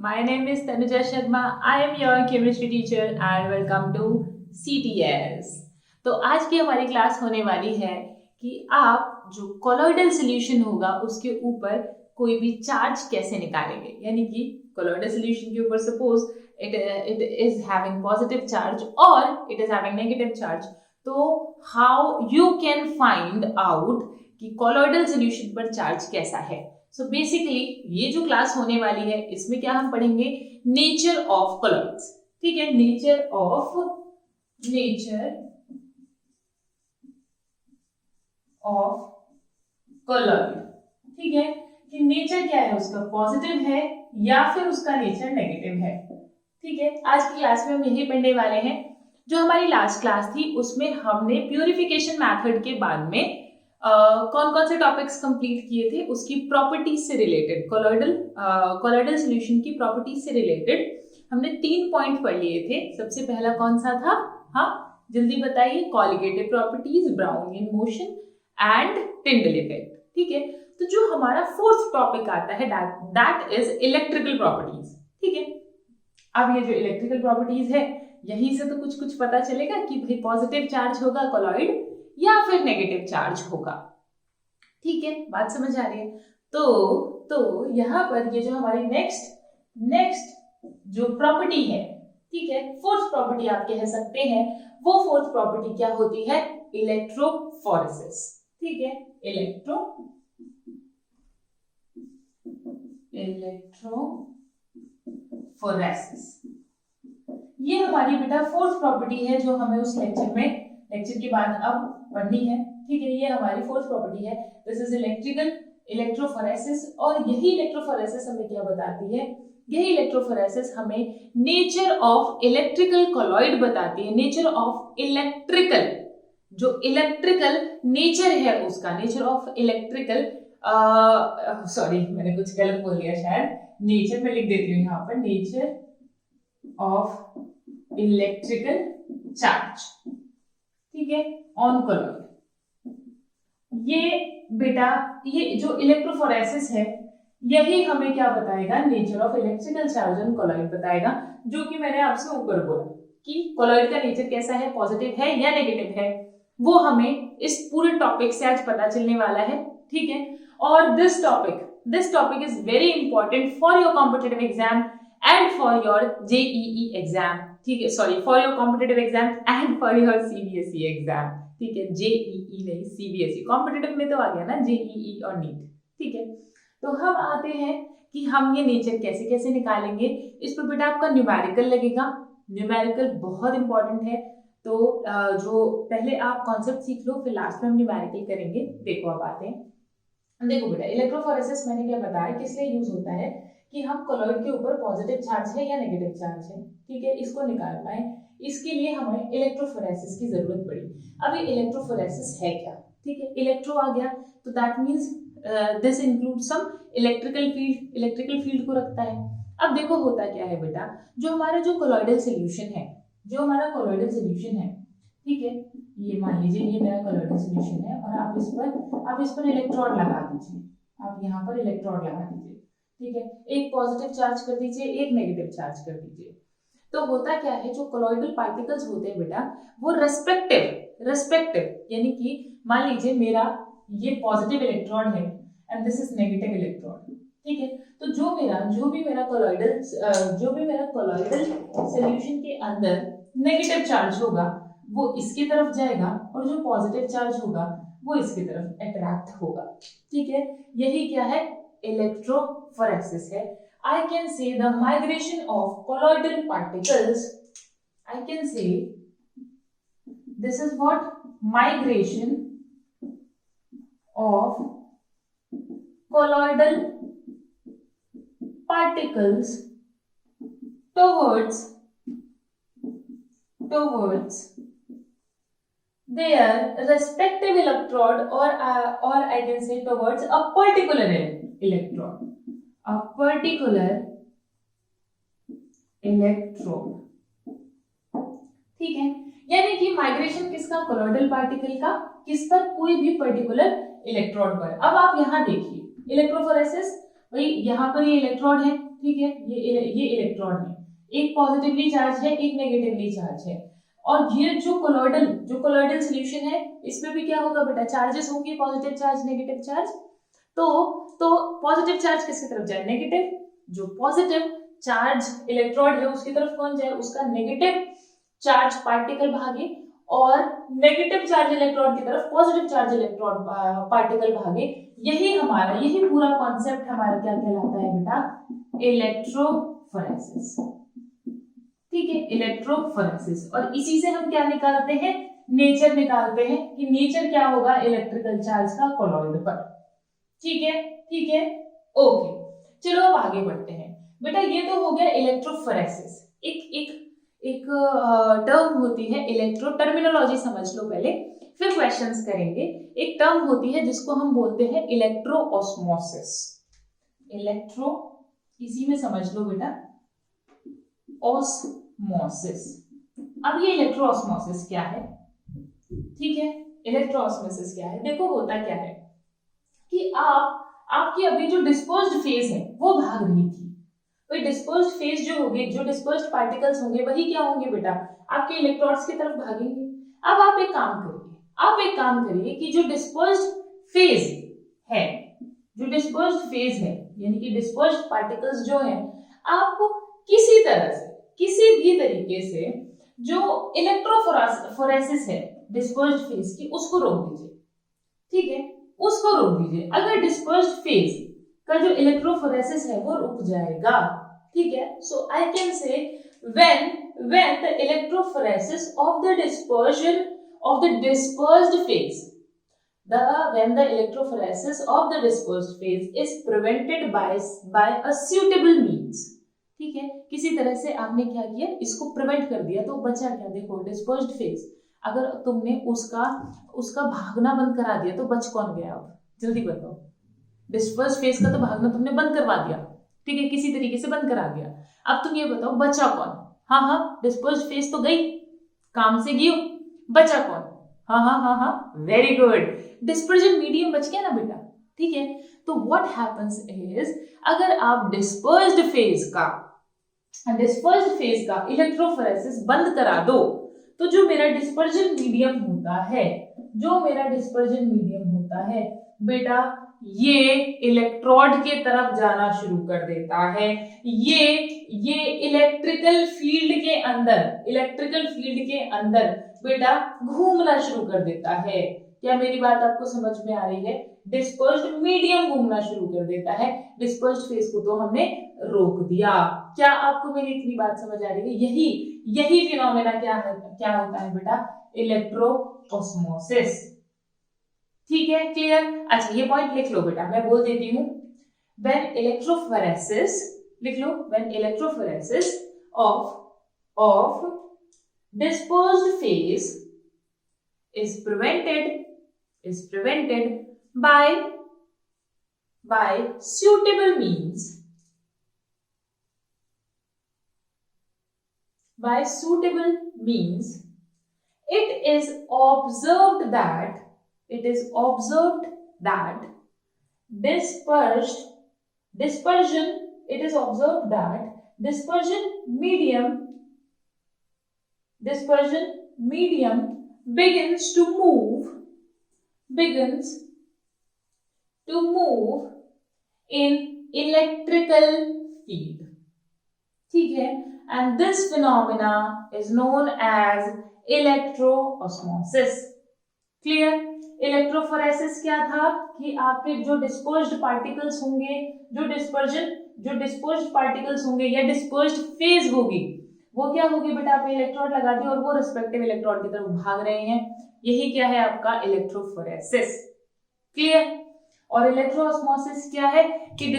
My name is Tanuja Sharma. I am your chemistry teacher and welcome to CTS. तो आज की हमारी class होने वाली है कि आप जो कोलॉइडल सॉल्यूशन होगा उसके ऊपर कोई भी चार्ज कैसे निकालेंगे, यानी कि कोलॉइडल सॉल्यूशन के ऊपर suppose it is having positive charge or it is having negative charge, तो how you can find out कि कोलॉइडल सॉल्यूशन पर चार्ज कैसा है. सो बेसिकली ये जो क्लास होने वाली है इसमें क्या हम पढ़ेंगे, नेचर ऑफ कॉलॉइड्स. ठीक है, नेचर ऑफ कॉलॉइड. ठीक है, कि नेचर क्या है उसका, पॉजिटिव है या फिर उसका नेचर नेगेटिव है. ठीक है, आज की क्लास में हम यही पढ़ने वाले हैं. जो हमारी लास्ट क्लास थी उसमें हमने प्यूरिफिकेशन मेथड के बाद में कौन कौन से टॉपिक्स कंप्लीट किए थे, उसकी प्रॉपर्टीज से रिलेटेड, कोलॉइडल सॉल्यूशन की प्रॉपर्टीज से रिलेटेड हमने 3 पॉइंट पढ़ लिए थे. सबसे पहला कौन सा था, हाँ जल्दी बताइए, colligative properties, Brownian motion and Tyndall effect. ठीक है, तो जो हमारा फोर्थ टॉपिक आता है दैट इज इलेक्ट्रिकल प्रॉपर्टीज. ठीक है, अब ये जो इलेक्ट्रिकल प्रॉपर्टीज है यहीं से तो कुछ कुछ पता चलेगा कि भाई पॉजिटिव चार्ज होगा कोलॉइड या फिर नेगेटिव चार्ज होगा. ठीक है, बात समझ आ रही है. तो यहाँ पर ये जो हमारी नेक्स्ट जो प्रॉपर्टी है, ठीक है, फोर्थ प्रॉपर्टी आप कह सकते हैं, वो फोर्थ प्रॉपर्टी क्या होती है, इलेक्ट्रोफोरेसिस. ठीक है, इलेक्ट्रोफोरेसिस ये हमारी बेटा फोर्थ प्रॉपर्टी है जो हमें उस लेक्चर के बाद अब पढ़नी है. ठीक है, ये हमारी फोर्थ प्रॉपर्टी है. This is electrophoresis. और यही इलेक्ट्रोफोरेसिस हमें क्या बताती है, यही इलेक्ट्रोफोरेसिस हमें नेचर ऑफ इलेक्ट्रिकल कॉलॉइड बताती है. नेचर ऑफ इलेक्ट्रिकल, जो इलेक्ट्रिकल नेचर है उसका, नेचर ऑफ इलेक्ट्रिकल, सॉरी मैंने कुछ गलत बोल दिया शायद, नेचर में लिख देती हूँ यहाँ पर, नेचर ऑफ इलेक्ट्रिकल चार्ज. ठीक है, ऑन कॉलॉइड. ये बेटा ये जो इलेक्ट्रोफोरेसिस है यही हमें क्या बताएगा, nature of electrical charge on colloid बताएगा. जो कि मैंने आपसे ऊपर बोला कि कॉलॉइड का नेचर कैसा है, पॉजिटिव है या नेगेटिव है, वो हमें इस पूरे टॉपिक से आज पता चलने वाला है. ठीक है, और this topic is very important for your competitive exam and for your JEE exam. ठीक है, sorry, for your competitive exam and for your CBSE exam. ठीक है, JEE नहीं CBSE, कॉम्पिटिटिव में तो आ गया ना JEE और नीट. ठीक है, तो हम आते हैं कि हम ये नेचर कैसे कैसे निकालेंगे. इस पर बेटा आपका न्यूमेरिकल लगेगा. न्यूमेरिकल बहुत इंपॉर्टेंट है, तो जो पहले आप कॉन्सेप्ट सीख लो फिर लास्ट में हम न्यूमेरिकल करेंगे. देखो अब आते हैं, देखो बेटा इलेक्ट्रोफोरेसिस मैंने क्या बताया, किस लिए यूज होता है कि हम कॉलॉइड के ऊपर पॉजिटिव चार्ज है या नेगेटिव चार्ज है, ठीक है, इसको निकाल पाए. इसके लिए हमें इलेक्ट्रोफोरेसिस की जरूरत पड़ी. अब ये इलेक्ट्रोफोरेसिस है क्या, ठीक है, इलेक्ट्रो आ गया तो that means this include some electrical field को रखता है. अब देखो होता क्या है बेटा, जो हमारा जो कोलॉइडल सॉल्यूशन है, ठीक है, ये मान लीजिए ये मेरा कोलॉइडल सॉल्यूशन है और आप इस पर इलेक्ट्रोड लगा दीजिए. आप यहाँ पर इलेक्ट्रोड लगा दीजिए. ठीक है, एक पॉजिटिव चार्ज कर दीजिए, एक नेगेटिव चार्ज कर दीजिए. तो होता क्या है, जो कोलॉइडल पार्टिकल्स होते हैं बेटा वो रेस्पेक्टिव, यानी कि मान लीजिए मेरा ये पॉजिटिव इलेक्ट्रॉन है and this is negative electron. ठीक है, तो जो भी मेरा कोलॉइडल सॉल्यूशन के अंदर नेगेटिव चार्ज होगा वो इसकी तरफ जाएगा और जो पॉजिटिव चार्ज होगा वो इसकी तरफ अट्रैक्ट होगा. ठीक है, यही क्या है, इलेक्ट्रोफोरेसिस है. I can say the migration of colloidal particles, I can say this is what migration of colloidal particles towards their respective electrode, or I can say towards a particular electron, a particular electrode. ठीक है, यानी कि migration किसका, colloidal particle का, किस पर, कोई भी पर्टिकुलर इलेक्ट्रोड पर. अब आप यहाँ देखिए इलेक्ट्रोफोरेसिस, भाई यहाँ पर ये इलेक्ट्रोड है, ठीक है, ये इलेक्ट्रॉन है, एक पॉजिटिवली चार्ज है, एक नेगेटिवली चार्ज है, और ये जो कोलॉइडल सॉल्यूशन है इसमें भी क्या होगा बेटा, चार्जेस होंगे, पॉजिटिव चार्ज नेगेटिव चार्ज। तो पॉजिटिव चार्ज किसकी तरफ जाए, नेगेटिव, जो पॉजिटिव चार्ज इलेक्ट्रोड है उसकी तरफ कौन जाए, उसका नेगेटिव चार्ज पार्टिकल भागे, और नेगेटिव चार्ज इलेक्ट्रॉन की तरफ पॉजिटिव चार्ज इलेक्ट्रॉन पार्टिकल भागे। यही पूरा कॉन्सेप्ट हमारा क्या कहलाता है बेटा, इलेक्ट्रोफोरेसिस। ठीक है, इलेक्ट्रोफोरेसिस। और इसी से हम क्या निकालते हैं, नेचर निकालते हैं कि नेचर क्या होगा इलेक्ट्रिकल चार्ज का कोलॉइड पर। ठीक है, ओके, चलो अब आगे बढ़ते हैं बेटा। ये तो हो गया इलेक्ट्रोफोरेसिस। एक टर्म होती है इलेक्ट्रो, टर्मिनोलॉजी समझ लो पहले, फिर क्वेश्चंस करेंगे। एक टर्म होती है जिसको हम बोलते हैं इलेक्ट्रो ऑस्मोसिस। इलेक्ट्रो, इसी में समझ लो बेटा, ऑस्मोसिस। अब ये इलेक्ट्रो ऑस्मोसिस क्या है, ठीक है, इलेक्ट्रो ऑस्मोसिस क्या है, देखो होता क्या है कि आपकी अभी जो डिस्पर्स्ड फेज है वो भाग रही थी। तो डिस्पर्स्ड फेज जो होगी, जो डिस्पर्स्ड पार्टिकल्स होंगे वही क्या होंगे बेटा, आपके इलेक्ट्रॉन्स की तरफ भागेंगे। अब आप एक काम करिए कि जो डिस्पर्स्ड फेज है, यानी कि डिस्पर्स्ड पार्टिकल्स जो है, आपको किसी भी तरीके से जो इलेक्ट्रोफोरेसिस है डिस्पर्स्ड फेज की, उसको रोक दीजिए। ठीक है, उसको रोक दीजिए। अगर डिस्पर्स्ड फेज का जो इलेक्ट्रोफोरेसिस है वो रुक जाएगा, ठीक है, so I can say when the electrophoresis of the dispersion of the dispersed phase when the electrophoresis of the dispersed phase is prevented by a suitable means। ठीक है, किसी तरह से आपने क्या किया, इसको प्रिवेंट कर दिया, तो बचा क्या, देखो डिस्पर्स्ड फेज, अगर तुमने उसका भागना बंद करा दिया तो बच कौन गया, अब जल्दी बताओ। डिस्पर्स्ड फेज का तो भागना तुमने बंद करवा दिया, ठीक है, किसी तरीके से बंद करा दिया। अब तुम ये बताओ बचा कौन, हाँ, डिस्पर्स्ड फेज तो गई, काम से गई, बचा कौन, हाँ, वेरी गुड, डिस्पर्जन मीडियम बच गया ना बेटा। ठीक है, तो व्हाट हैपेंस इज, अगर आप डिस्पर्स्ड फेज का इलेक्ट्रोफोरेसिस बंद करा दो, तो जो मेरा डिस्पर्जन मीडियम होता है बेटा, ये इलेक्ट्रोड के तरफ जाना शुरू कर देता है। ये इलेक्ट्रिकल फील्ड के अंदर बेटा घूमना शुरू कर देता है। क्या मेरी बात आपको समझ में आ रही है? डिस्पर्स्ड मीडियम घूमना शुरू कर देता है, डिस्पर्स्ड फेज को तो हमने रोक दिया। क्या आपको मेरी इतनी बात समझ आ रही है? यही फिनोमेना क्या होता है बेटा, इलेक्ट्रो ऑस्मोसिस। ठीक है, क्लियर? अच्छा, ये पॉइंट लिख लो बेटा, मैं बोल देती हूँ। व्हेन इलेक्ट्रोफोरेसिस, लिख लो, when electrophoresis of dispersed phase is prevented by suitable means, it is observed that dispersion medium begins to move in electrical field। ठीक है, and this phenomena is known as electroosmosis। Clear? Electrophoresis क्या था कि आपके जो dispersed particles होंगे, जो dispersed particles होंगे या डिस्पर्स्ड फेज होगी, वो क्या होगी बेटा, आपने इलेक्ट्रोड लगा दी और वो रिस्पेक्टिव इलेक्ट्रोड की तरफ भाग रहे हैं। यही क्या है आपका इलेक्ट्रोफोरेसिस। क्लियर? और इलेक्ट्रोऑस्मोसिस क्या है कि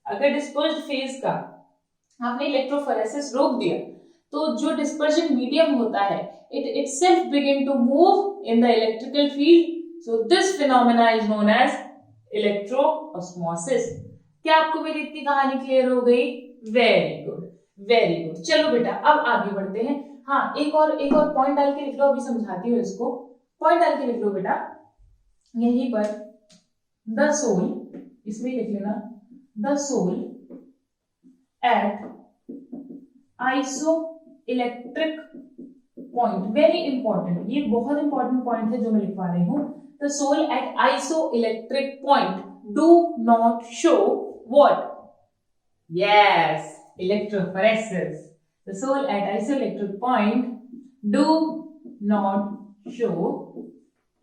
अगर डिस्पर्स्ड फेज का आपने इलेक्ट्रोफोरेसिस रोक दिया, तो जो डिस्पर्जन मीडियम होता है, it itself begin to move in the electrical field, so this phenomena is known as electroosmosis। क्या आपको मेरी इतनी कहानी क्लियर हो गई? Very good. चलो बेटा, अब आगे बढ़ते हैं। हाँ, एक और पॉइंट डाल के लिख लो, अभी समझाती हूँ इसको। पॉइंट डाल के लिख लो बेटा, यहीं पर द सोल, इसमें लिख लेना, the sol at isoelectric point, very important, ये बहुत इंपॉर्टेंट पॉइंट है जो मैं लिखवा रही हूं. The soul at isoelectric point do not show what? Yes, electrophoresis. The soul at isoelectric point do not show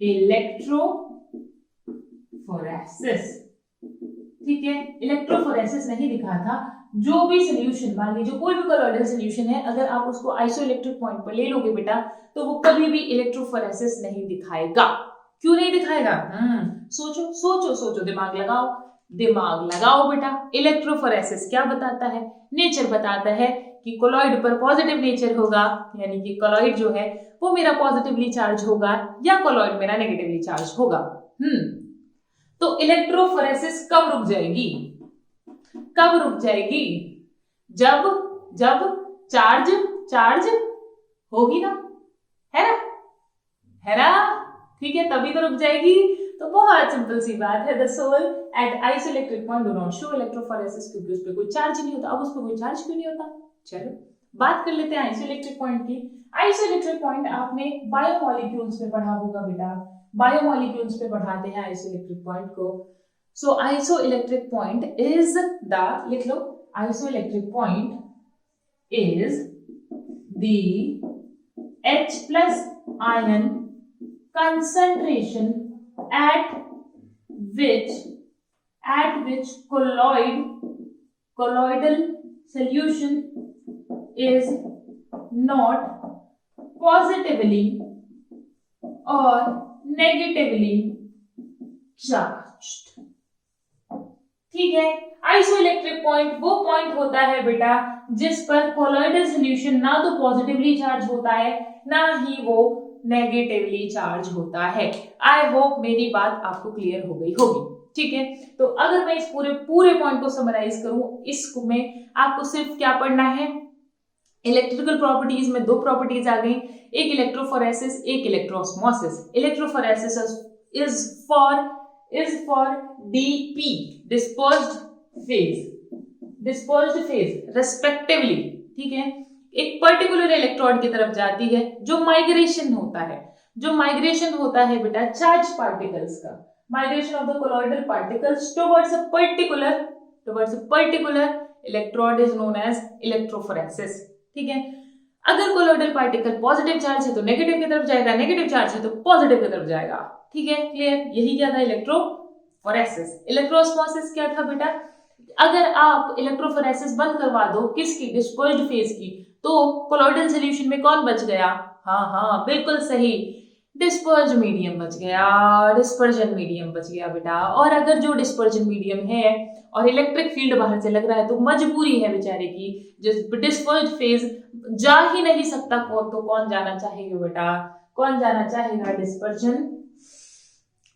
electrophoresis. ठीक है, इलेक्ट्रोफोरेसिस नहीं दिखा था. जो भी सोल्यूशन, मान लीजिए कोई भी कोलॉइडल सोल्यूशन है, अगर आप उसको आइसोइलेक्ट्रिक पॉइंट पर ले लोगे बेटा, तो वो कभी भी इलेक्ट्रोफोरेसिस नहीं दिखाएगा. क्यों नहीं दिखाएगा? सोचो सोचो सोचो, दिमाग लगाओ, दिमाग लगाओ बेटा. इलेक्ट्रोफोरेसिस क्या बताता है? नेचर बताता है कि कोलॉइड पर पॉजिटिव नेचर होगा, यानी कि कोलॉइड जो है वो मेरा पॉजिटिवली चार्ज होगा या कोलॉइड मेरा नेगेटिवली चार्ज होगा. तो इलेक्ट्रोफोरेसिस कब रुक जाएगी? कब रुक जाएगी? जब जब चार्ज चार्ज होगी ना, है ना, है ना? ठीक है, तभी तो रुक जाएगी. तो बहुत सिंपल सी बात है. The sol at isoelectric point do not show electrophoresis, क्योंकि उस पर कोई चार्ज नहीं होता. अब उस पर कोई चार्ज क्यों नहीं होता? चलो बात कर लेते हैं आइसोइलेक्ट्रिक पॉइंट की. आइसोइलेक्ट्रिक पॉइंट आपने बायोमॉलिक्यूल्स में पढ़ा होगा बेटा. बायोमॉलिक्यूल्स पे पढ़ाते हैं आइसोइलेक्ट्रिक पॉइंट को. So isoelectric point is the, लिख लो, isoelectric point is the H+ ion concentration at which colloidal solution is not positively or negatively charged. ठीक है, आइसोइलेक्ट्रिक पॉइंट वो पॉइंट होता है बेटा जिस पर कोलॉइडल सॉल्यूशन ना तो पॉजिटिवली चार्ज होता है ना ही वो नेगेटिवली चार्ज होता है. आई होप मेरी बात आपको क्लियर हो गई होगी. ठीक है, तो अगर मैं इस पूरे पॉइंट को समराइज करूं, इसमें आपको सिर्फ क्या पढ़ना है? इलेक्ट्रिकल प्रॉपर्टीज में दो प्रॉपर्टीज आ गई, एक इलेक्ट्रोफोरेसिस, एक electroosmosis. Electrophoresis is for DP, dispersed phase respectively. ठीक है, एक पर्टिकुलर इलेक्ट्रॉन की तरफ जाती है. जो माइग्रेशन होता है बेटा चार्ज पार्टिकल्स का, migration of the colloidal particles towards a particular electrode is known as electrophoresis. ठीक है, अगर कोलॉइडल पार्टिकल पॉजिटिव चार्ज है तो नेगेटिव की तरफ जाएगा, नेगेटिव चार्ज है तो पॉजिटिव की तरफ जाएगा. ठीक है, क्लियर? यही क्या था इलेक्ट्रोफोरेसिस. इलेक्ट्रोऑस्मोसिस क्या था बेटा? अगर आप इलेक्ट्रोफोरेसिस बंद करवा दो किसकी? डिस्पर्स्ड फेज की, तो कोलॉइडल सॉल्यूशन में कौन बच गया? हाँ बिल्कुल सही, डिस्पर्स्ड मीडियम बच गया, डिस्पर्जन मीडियम बच गया बेटा. और अगर जो डिस्पर्जन मीडियम है और इलेक्ट्रिक फील्ड बाहर से लग रहा है तो मजबूरी है बेचारे की, डिस्पर्स्ड फेज जा ही नहीं सकता तो कौन जाना चाहेगा बेटा? कौन जाना चाहेगा? डिस्पर्जन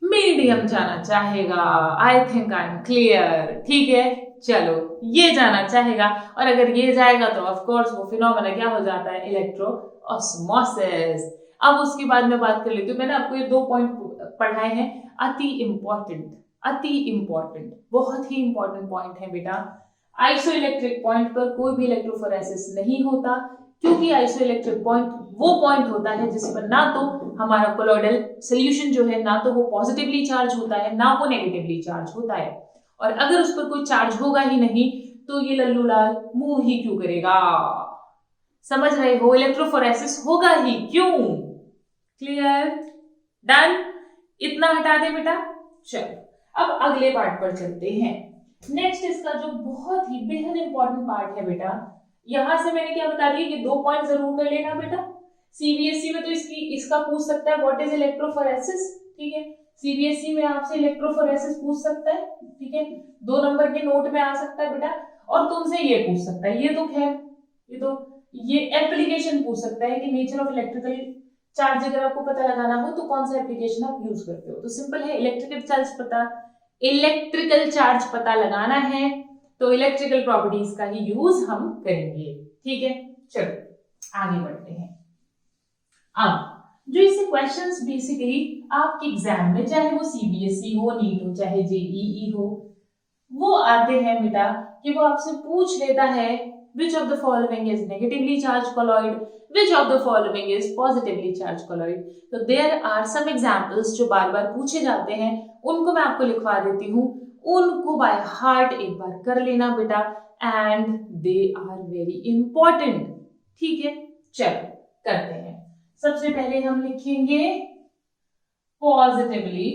मीडियम जाना चाहेगा. I think I am clear. ठीक है, चलो ये जाना चाहेगा, और अगर ये जाएगा तो ऑफ कोर्स वो फिनोमेना क्या हो जाता है? इलेक्ट्रोऑस्मोसिस. अब उसके बाद में बात कर लेती हूँ. मैंने आपको ये दो पॉइंट पढ़ाए हैं, अति इंपॉर्टेंट, बहुत ही इंपॉर्टेंट पॉइंट है बेटा. आइसोइलेक्ट्रिक पॉइंट पर कोई भी इलेक्ट्रोफोरेसिस नहीं होता, क्योंकि आइसोइलेक्ट्रिक पॉइंट वो पॉइंट होता है जिस पर ना तो हमारा कोलॉइडल सॉल्यूशन जो है ना तो वो पॉजिटिवली चार्ज होता है ना वो नेगेटिवली चार्ज होता है. और अगर उस पर कोई चार्ज होगा ही नहीं तो ये लल्लू लाल मूव ही क्यों करेगा? समझ रहे हो? इलेक्ट्रोफोरेसिस होगा ही क्यों? क्लियर? डन? इतना हटा दे बेटा. चलो अब अगले पार्ट पर चलते हैं. नेक्स्ट इसका जो बहुत ही बेहद इंपॉर्टेंट पार्ट है बेटा, यहां से मैंने क्या बता दिया कि 2 पॉइंट जरूर कर लेना बेटा. सीबीएसई में तो इसका पूछ सकता है व्हाट इज इलेक्ट्रोफोरेसिस. ठीक है, सीबीएसई में आपसे इलेक्ट्रोफोरेसिस पूछ सकता है. ठीक है, 2 नंबर के नोट में आ सकता है बेटा. और तुमसे ये पूछ सकता है, ये तो खैर ये एप्लीकेशन पूछ सकता है कि नेचर ऑफ इलेक्ट्रिकल चार्ज अगर आपको पता लगाना हो तो कौन सा एप्लीकेशन आप यूज करते हो. तो सिंपल है, इलेक्ट्रिकल चार्ज पता लगाना है तो इलेक्ट्रिकल प्रॉपर्टीज का ही यूज हम करेंगे. ठीक है, चलो आगे बढ़ते हैं. अब जो इससे क्वेश्चंस बेसिकली आपके एग्जाम में, चाहे वो सीबीएसई हो, नीट हो, चाहे जेईई हो, वो आते हैं बेटा कि वो आपसे पूछ लेता है which of the following is negatively charged colloid, which of the following is positively charged colloid. तो there are some examples जो बार बार पूछे जाते हैं, उनको मैं आपको लिखवा देती हूँ, उनको बाय हार्ट एक बार कर लेना बेटा, and they are very important. ठीक है, चलो करते हैं। सबसे पहले हम लिखेंगे पॉजिटिवली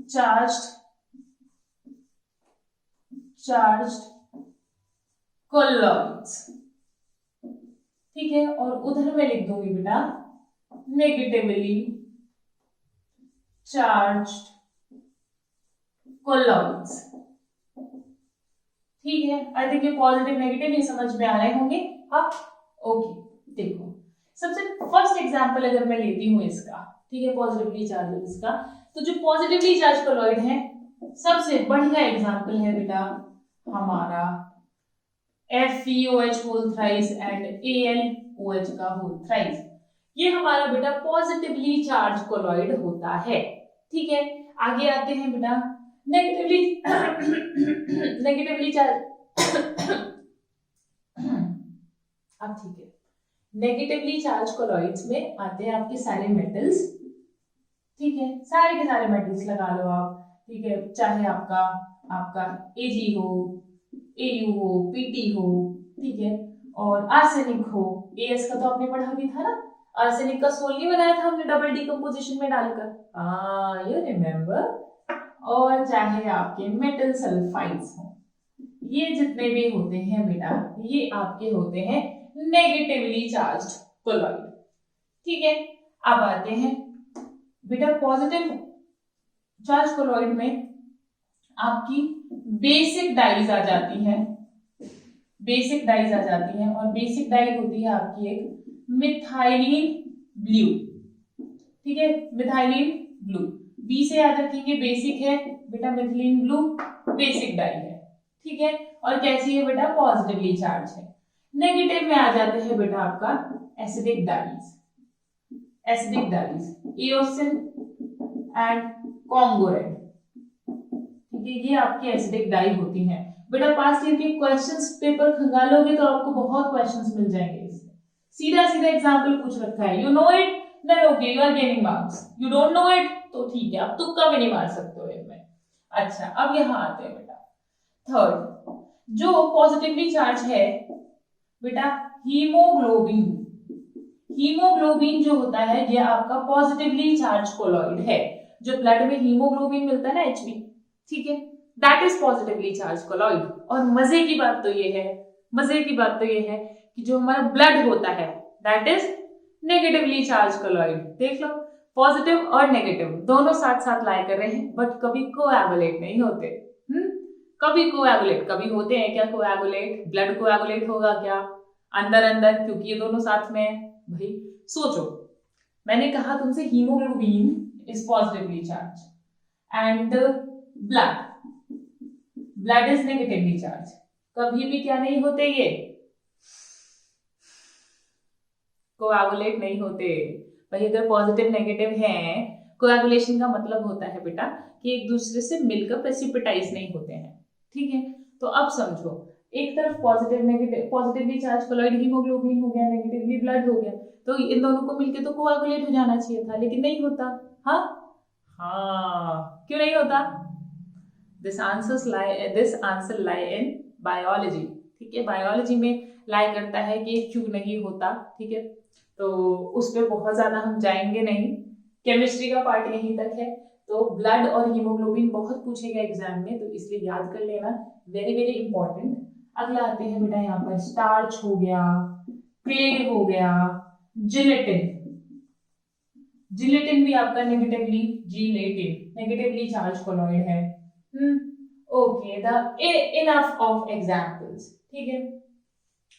चार्ज्ड colloids, ठीक है, और उधर मैं लिख दूंगी बेटा नेगेटिवली चार्ज्ड colloids। ठीक है, आई थिंक ये पॉजिटिव नेगेटिव ये समझ में आ रहे होंगे। हाँ, ओके, देखो सबसे फर्स्ट एग्जांपल अगर मैं लेती हूँ इसका, ठीक है, पॉजिटिवली चार्ज इसका, तो जो पॉजिटिवली चार्ज कोलॉइड है सबसे बढ़िया एग्जांपल है बेटा हमारा FeOH whole thrice and AlOH का होल थ्राइस। ये हमारा बेटा पॉजिटिवली चार्ज कोलॉइड होता है। ठीक है, आगे आते हैं बेटा नेगेटिवली चार्ज अब ठीक है, नेगेटिवली चार्ज कोलॉइड्स में आते हैं आपके सारे मेटल्स। ठीक है, सारे के सारे मेटल्स लगा लो आप। ठीक है, चाहे आपका Ag हो, Au हो, Pt हो, ठीक है, और आर्सेनिक हो। As का तो आपने पढ़ा भी था ना, आर्सेनिक का सोल नहीं बनाया था हमने डबल डिकम्पोजिशन में डालकर, यू रिमेम्बर। और चाहे आपके मेटल सल्फाइड्स हो, ये जितने भी होते हैं बेटा ये आपके होते हैं नेगेटिवली चार्ज्ड कोलॉइड। ठीक है, अब आते हैं बेटा पॉजिटिव चार्ज कोलॉइड में आपकी बेसिक डाइज आ जाती है, और बेसिक डाई होती है आपकी एक मिथाइलिन ब्लू। ठीक है, मिथाइलिन ब्लू, बी से याद रखेंगे, बेसिक है बेटा मिथाइलिन ब्लू, बेसिक डाई है। ठीक है, और कैसी है बेटा पॉजिटिवली चार्ज है। नेगेटिव में आ जाते हैं बेटा आपका एसिडिक डाइज, एओसिन एंड कॉन्गोरेड। ठीक है, ये आपकी एसिडिक डाई होती हैं बेटा। पास्ट ईयर के क्वेश्चंस पेपर खंगालोगे तो आपको बहुत क्वेश्चंस मिल जाएंगे इससे। सीधा एग्जांपल पूछ रखा है, you know it then okay you are gaining marks, you don't know it तो ठीक है, आप तुक्का भी नहीं मार सकते हो इनमें। अच्छा, अब यहां आते हैं बेटा थर्ड, जो पॉजिटिवली चार्ज है बेटा हीमोग्लोबिन जो होता है ये आपका पॉजिटिवली चार्ज कोलॉइड है। जो ब्लड में हीमोग्लोबिन मिलता है ना Hb, ठीक है, that is positively charge colloid. और मजे की बात तो ये है कि जो हमारा ब्लड होता है that is negatively charge colloid. देख लो, पॉजिटिव और नेगेटिव दोनों साथ साथ लाए कर रहे हैं, बट कभी कोएगुलेट नहीं होते। कभी होते हैं क्या कोएगुलेट? ब्लड कोएगुलेट होगा क्या अंदर, क्योंकि ये दोनों साथ में है। भाई सोचो, मैंने कहा तुमसे haemoglobin is positively charge and blood is negatively charge. कभी भी क्या नहीं होते, ये कोएगुलेट नहीं होते। भाई अगर पॉजिटिव नेगेटिव है, कोएगुलेशन का मतलब होता है बेटा कि एक दूसरे से मिलकर प्रेसिपिटाइज नहीं होते हैं। ठीक है, तो अब समझो, एक तरफ पॉजिटिवली चार्ज कोलॉइड हीमोग्लोबिन हो गया, नेगेटिवली ब्लड हो गया, तो इन दोनों को मिलके तो कोएगुलेट हो जाना चाहिए था, लेकिन नहीं होता। हाँ, क्यों नहीं होता? This answer lie in biology. ठीक है, बायोलॉजी में लाई करता है कि क्यों नहीं होता। ठीक है, तो उस पर बहुत ज्यादा हम जाएंगे नहीं, केमिस्ट्री का पार्ट यहीं तक है। तो ब्लड और हीमोग्लोबिन बहुत पूछेगा एग्जाम में, तो इसलिए याद कर लेना, वेरी वेरी इंपॉर्टेंट। अगला आते हैं बेटा यहाँ पर स्टार्च हो गया, क्ले हो गया, जिलेटिन भी आपका नेगेटिवली चार्ज कोलॉइड है। Okay, the enough of examples. ठीक है,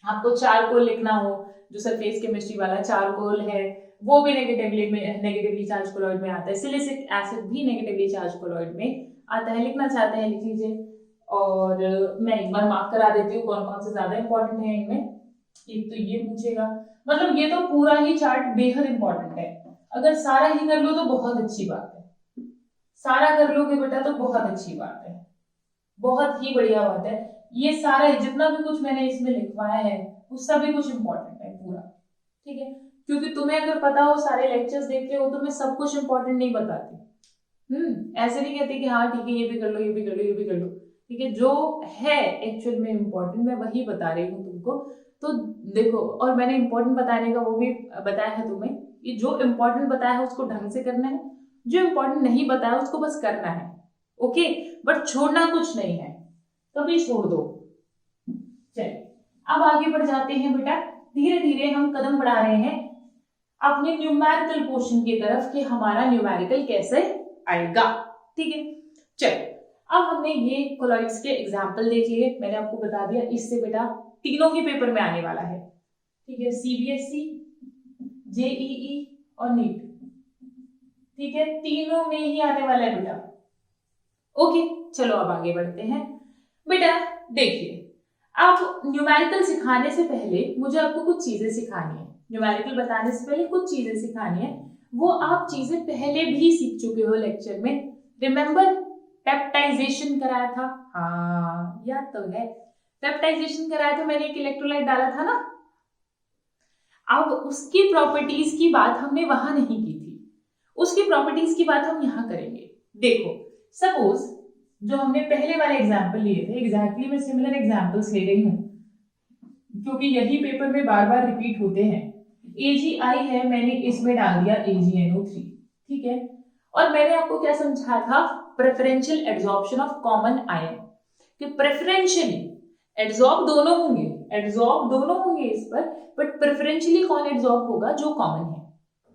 आपको चारकोल लिखना हो, जो सरफेस केमिस्ट्री वाला चारकोल है वो भी नेगेटिवली चार्ज कोलॉइड में आता है। सिलिसिक एसिड भी नेगेटिवली चार्ज कोलॉइड में आता है। लिखना चाहते हैं लिख लीजिए, और मैं एक बार मार्क करा देती हूँ कौन कौन से ज्यादा इंपॉर्टेंट है इनमें। एक तो ये पूछेगा, मतलब ये तो पूरा ही चार्ट बेहद इंपॉर्टेंट है, अगर सारा ही कर लो तो बहुत अच्छी बात है। सारा कर लोगे बेटा तो बहुत अच्छी बात है, बहुत ही बढ़िया बात है। ये सारा जितना भी कुछ मैंने इसमें लिखवाया है वो सभी कुछ इंपॉर्टेंट है पूरा, ठीक है। क्योंकि तुम्हें अगर पता हो, सारे लेक्चर्स देखते हो, तो मैं सब कुछ इंपॉर्टेंट नहीं बताती। ऐसे नहीं कहती कि हाँ ठीक है ये भी कर लो, ये भी कर लो, ये भी कर लो, ठीक है। जो है एक्चुअल में इम्पोर्टेंट मैं वही बता रही हूँ तुमको। तो देखो, और मैंने इम्पोर्टेंट बताने का वो भी बताया है तुम्हें कि जो इम्पोर्टेंट बताया है उसको ढंग से करना है, जो इम्पोर्टेंट नहीं बताया उसको बस करना है, ओके। बट छोड़ना कुछ नहीं है, कभी छोड़ दो। चलिए अब आगे बढ़ जाते हैं बेटा, धीरे धीरे हम कदम बढ़ा रहे हैं अपने न्यूमेरिकल पोर्शन की तरफ कि हमारा न्यूमेरिकल कैसे आएगा, ठीक है। चलो अब हमने ये कोलॉइड्स के एग्जाम्पल देख लिए, मैंने आपको बता दिया इससे बेटा तीनों ही पेपर में आने वाला है, ठीक है। सीबीएसई, जेईई और नीट, ठीक है, तीनों में ही आने वाला है बेटा, ओके। चलो अब आगे बढ़ते हैं बेटा। देखिए अब न्यूमेरिकल सिखाने से पहले मुझे आपको कुछ चीजें सिखानी है, न्यूमेरिकल बताने से पहले कुछ चीजें सिखानी है। वो आप चीजें पहले भी सीख चुके हो लेक्चर में, रिमेम्बर पेप्टाइजेशन कराया था, हाँ याद तो है, पेप्टाइजेशन कराया था मैंने, एक इलेक्ट्रोलाइट डाला था ना। अब उसकी प्रॉपर्टीज की बात हमने वहां नहीं की थी, उसकी प्रॉपर्टीज की बात हम यहाँ करेंगे। देखो सपोज जो हमने पहले वाले एग्जाम्पल लिए थे, एग्जैक्टली मैं सिमिलर एग्जाम्पल्स ले रही हूँ क्योंकि यही पेपर में बार बार रिपीट होते हैं। AgI है, मैंने इसमें डाल दिया AgNO3, ठीक है। और मैंने आपको क्या समझाया था, preferential adsorption of common ion, कि प्रेफरेंशियली एड्सॉर्ब दोनों होंगे, एड्सॉर्ब दोनों होंगे इस पर, बट प्रेफरेंशियली कौन एड्सॉर्ब होगा, जो कॉमन है,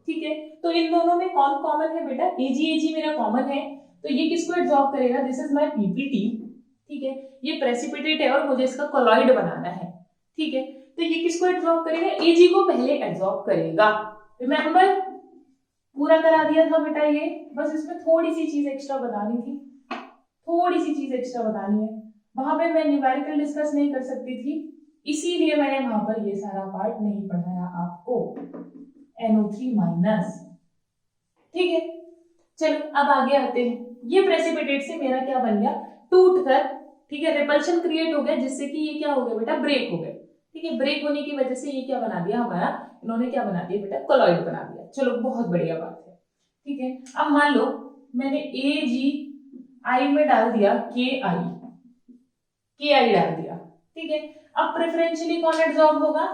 ठीक है। तो इन दोनों में कौन कॉमन है बेटा, Ag मेरा कॉमन है, तो ये किसको एड्सॉर्ब करेगा, दिस इज माय PPT, ठीक है। ये प्रेसिपिटेट है और मुझे इसका कोलॉइड बनाना है, ठीक है। तो ये किसको एड्सॉर्ब करेगा, Ag को पहले एड्सॉर्ब करेगा। रिमेंबर पूरा करा दिया था बेटा ये, बस इसमें थोड़ी सी चीज एक्स्ट्रा बतानी थी, थोड़ी सी चीज एक्स्ट्रा बतानी है। वहां पे मैं न्यूमेरिकल डिस्कस नहीं कर सकती थी, इसीलिए मैंने वहां पर ये सारा पार्ट नहीं पढ़ाया आपको, NO3 माइनस, ठीक है। चलो अब आगे आते हैं। ये प्रेसिपिटेट से मेरा क्या बन गया, टूट कर, ठीक है, रिपल्शन क्रिएट हो गया, जिससे कि ये क्या हो गया बेटा, ब्रेक हो गए, ठीक है। ब्रेक होने की वजह से ये क्या बना दिया हमारा, इन्होंने क्या बना दिया बेटा, कोलॉइड बना दिया। चलो बहुत बढ़िया बात है, ठीक है। अब मान लो मैंने AgI में डाल दिया KI डाल दिया, ठीक है। अब प्रेफरेंशियली कौन एड्सॉर्ब होगा,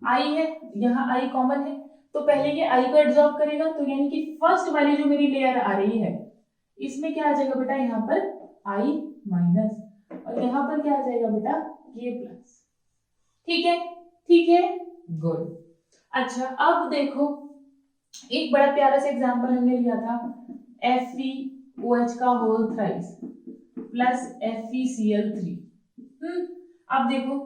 I है, यहाँ I कॉमन है, तो पहले ये I को एड्सॉर्ब करेगा, तो यानी कि फर्स्ट वाली जो मेरी लेयर आ रही है इसमें क्या आ जाएगा बेटा, यहाँ पर I माइनस, और यहाँ पर क्या आ जाएगा बेटा, K प्लस, ठीक है, ठीक है, गुड। अच्छा अब देखो एक बड़ा प्यारा सा एग्जांपल हमने लिया था, FeOH का होल थ्राइस प्लस FeCl3। अब देखो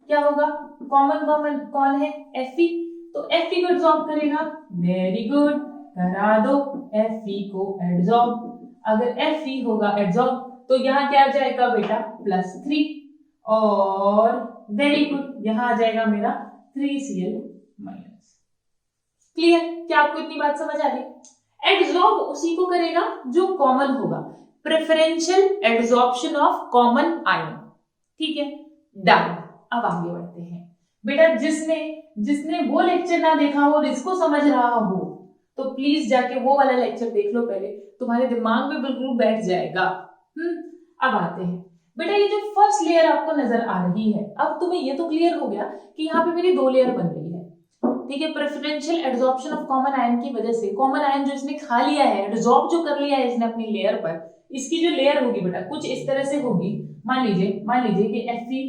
क्या होगा, कॉमन कौन है, Fe, तो Fe को एड्सॉर्ब करेगा, वेरी गुड, करा दो Fe को एड्सॉर्ब। अगर Fe होगा एड्सॉर्ब तो यहाँ क्या आ जाएगा बेटा, +3, और वेरी गुड यहाँ आ जाएगा मेरा 3Cl माइनस। क्लियर, क्या आपको इतनी बात समझ आ रही, एड्सॉर्ब उसी को करेगा जो कॉमन होगा, preferential adsorption of common ion, ठीक है, डन। अब आगे बढ़ते हैं बेटा, जिसने वो लेक्चर ना देखा हो और इसको समझ रहा हो तो प्लीज जाके वो वाला लेक्चर देख लो पहले, तुम्हारे दिमाग में बिल्कुल बैठ जाएगा। अब आते हैं बेटा, ये जो फर्स्ट लेयर आपको नजर आ रही है, अब तुम्हें ये तो क्लियर हो गया कि यहाँ पे मेरी 2 लेयर बन रही है, ठीक है। Preferential adsorption of common ion की वजह से, कॉमन आयन जो इसने खा लिया है, एड्सॉर्ब जो कर लिया है इसने अपनी लेयर पर, इसकी जो लेयर होगी बेटा कुछ इस तरह से होगी, मान लीजिए कि Fe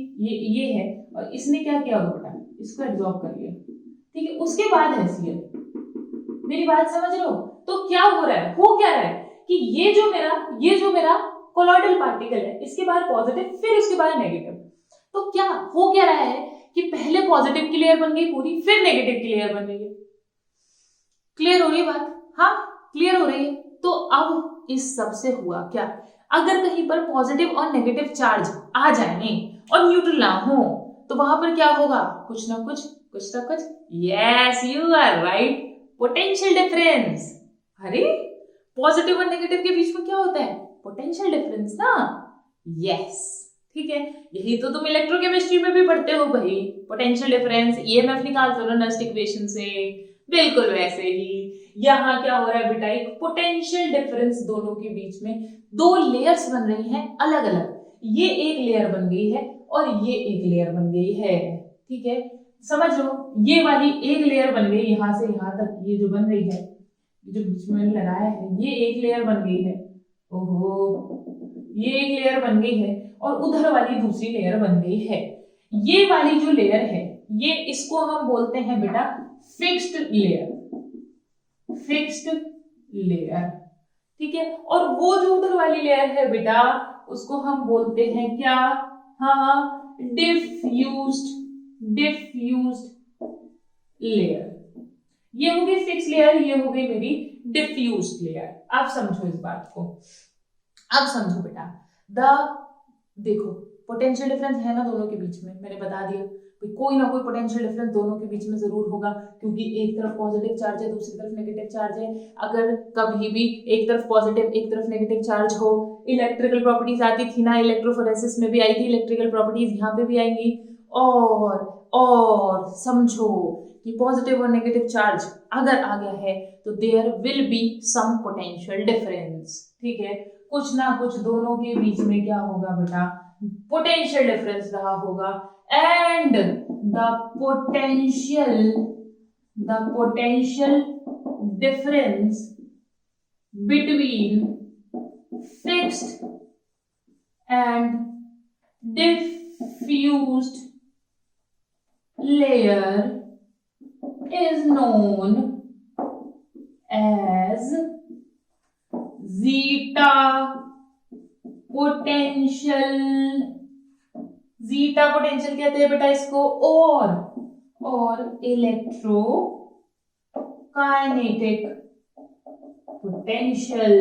ये है, और इसने क्या किया होगा बेटा, इसको एड्सॉर्ब कर लिया, ठीक है। उसके बाद है Cl, मेरी बात समझ रहे हो, तो क्या हो रहा है, हो क्या रहा है कि ये जो मेरा कोलॉइडल पार्टिकल है, इसके बाहर पॉजिटिव, फिर उसके बाहर नेगेटिव, तो क्या हो क्या रहा है कि पहले पॉजिटिव की लेयर बन गई पूरी, फिर नेगेटिव की लेयर बन रही है। क्लियर हो रही है बात, हाँ क्लियर हो रही है। तो अब इस सब से हुआ क्या, अगर कहीं पर पॉजिटिव और नेगेटिव चार्ज आ जाए और न्यूट्रल ना हो तो वहां पर क्या होगा, कुछ ना कुछ, yes you are right, potential difference. अरे पॉजिटिव और नेगेटिव के बीच में क्या होता है? पोटेंशियल डिफरेंस ना। यस, ठीक है, यही तो तुम इलेक्ट्रोकेमिस्ट्री में भी पढ़ते हो भाई, पोटेंशियल डिफरेंस, ईएमएफ निकालते हो ना नस्ट इक्वेशन से, बिल्कुल वैसे ही यहाँ क्या हो रहा है बेटा, एक पोटेंशियल डिफरेंस दोनों के बीच में, दो लेयर्स बन रही हैं अलग अलग, ये एक लेयर बन गई है और ये एक लेयर बन गई है, ठीक है, समझ लो, ये वाली एक लेयर बन गई यहां से यहां तक, ये जो बन रही है, जो बीच में मैंने लगाया है, ये एक लेयर बन गई है, ओहो, ये एक लेयर बन गई है और उधर वाली दूसरी लेयर बन गई है। ये वाली जो लेयर है, ये इसको हम बोलते हैं बेटा फिक्स्ड लेयर, फिक्स्ड लेयर, ठीक है, और वो जो उधर वाली लेयर है बेटा, उसको हम बोलते हैं क्या? हाँ, डिफ्यूज्ड, डिफ्यूज्ड लेयर। ये हो गई फिक्स लेयर, ये हो गई मेरी डिफ्यूज्ड लेयर। अब समझो इस बात को, अब समझो बेटा, देखो पोटेंशियल डिफरेंस है ना दोनों के बीच में, मैंने बता दिया कोई ना कोई पोटेंशियल डिफरेंस दोनों के बीच में जरूर होगा, क्योंकि एक तरफ पॉजिटिव चार्ज है दूसरी तरफ नेगेटिव चार्ज है। अगर कभी भी एक तरफ पॉजिटिव एक तरफ नेगेटिव चार्ज हो, इलेक्ट्रिकल प्रॉपर्टीज आती थी ना, इलेक्ट्रोफोरेसिस में भी आई थी इलेक्ट्रिकल प्रॉपर्टीज, यहाँ पे भी आएंगी। और समझो कि पॉजिटिव और नेगेटिव चार्ज अगर आ गया है तो there will be some potential difference, ठीक है, कुछ ना कुछ दोनों के बीच में क्या होगा बेटा, पोटेंशियल डिफरेंस रहा होगा, and the potential difference between fixed and diffused layer is known as zeta potential। Zeta potential कहते हैं बेटा इसको, और इलेक्ट्रोकाइनेटिक पोटेंशियल।